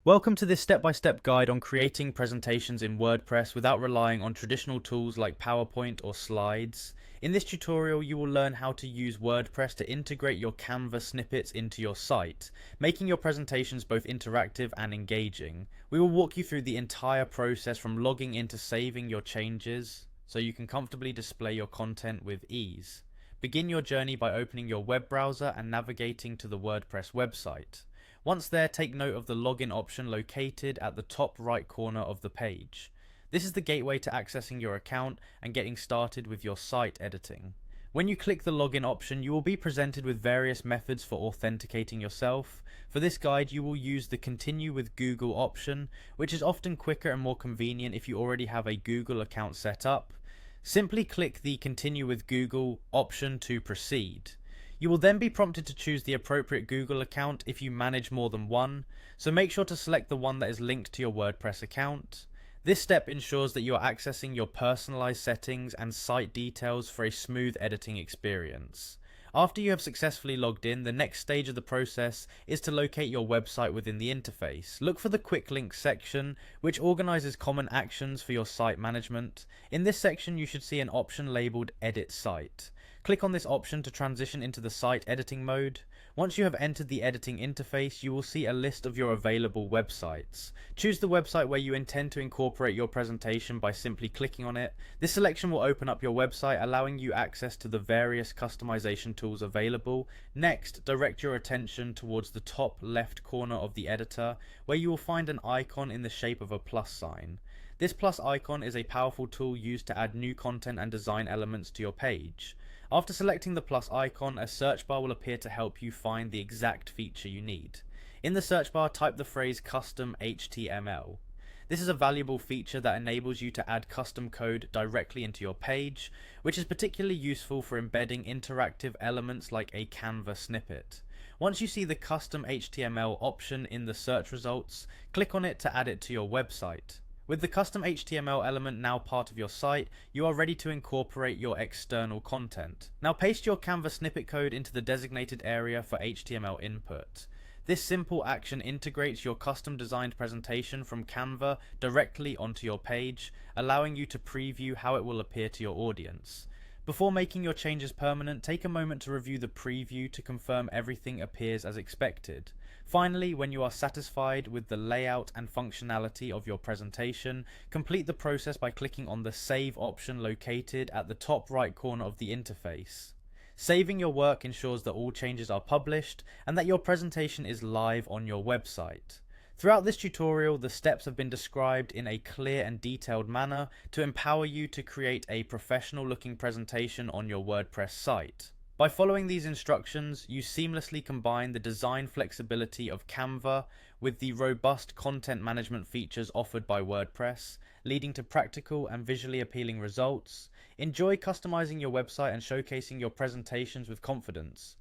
Welcome to this step-by-step guide on creating presentations in WordPress without relying on traditional tools like PowerPoint or slides. In this tutorial, you will learn how to use WordPress to integrate your Canva snippets into your site, making your presentations both interactive and engaging. We will walk you through the entire process from logging in to saving your changes so you can comfortably display your content with ease. Begin your journey by opening your web browser and navigating to the WordPress website. Once there, take note of the login option located at the top right corner of the page. This is the gateway to accessing your account and getting started with your site editing. When you click the login option, you will be presented with various methods for authenticating yourself. For this guide, you will use the Continue with Google option, which is often quicker and more convenient if you already have a Google account set up. Simply click the Continue with Google option to proceed. You will then be prompted to choose the appropriate Google account if you manage more than one, so make sure to select the one that is linked to your WordPress account. This step ensures that you are accessing your personalized settings and site details for a smooth editing experience. After you have successfully logged in, the next stage of the process is to locate your website within the interface. Look for the Quick Links section, which organizes common actions for your site management. In this section, you should see an option labeled Edit Site. Click on this option to transition into the site editing mode. Once you have entered the editing interface, you will see a list of your available websites. Choose the website where you intend to incorporate your presentation by simply clicking on it. This selection will open up your website, allowing you access to the various customization tools available. Next, direct your attention towards the top left corner of the editor, where you will find an icon in the shape of a plus sign. This plus icon is a powerful tool used to add new content and design elements to your page. After selecting the plus icon, a search bar will appear to help you find the exact feature you need. In the search bar, type the phrase custom HTML. This is a valuable feature that enables you to add custom code directly into your page, which is particularly useful for embedding interactive elements like a Canva snippet. Once you see the custom HTML option in the search results, click on it to add it to your website. With the custom HTML element now part of your site, you are ready to incorporate your external content. Now paste your Canva snippet code into the designated area for HTML input. This simple action integrates your custom designed presentation from Canva directly onto your page, allowing you to preview how it will appear to your audience. Before making your changes permanent, take a moment to review the preview to confirm everything appears as expected. Finally, when you are satisfied with the layout and functionality of your presentation, complete the process by clicking on the Save option located at the top right corner of the interface. Saving your work ensures that all changes are published and that your presentation is live on your website. Throughout this tutorial, the steps have been described in a clear and detailed manner to empower you to create a professional looking presentation on your WordPress site. By following these instructions, you seamlessly combine the design flexibility of Canva with the robust content management features offered by WordPress, leading to practical and visually appealing results. Enjoy customizing your website and showcasing your presentations with confidence.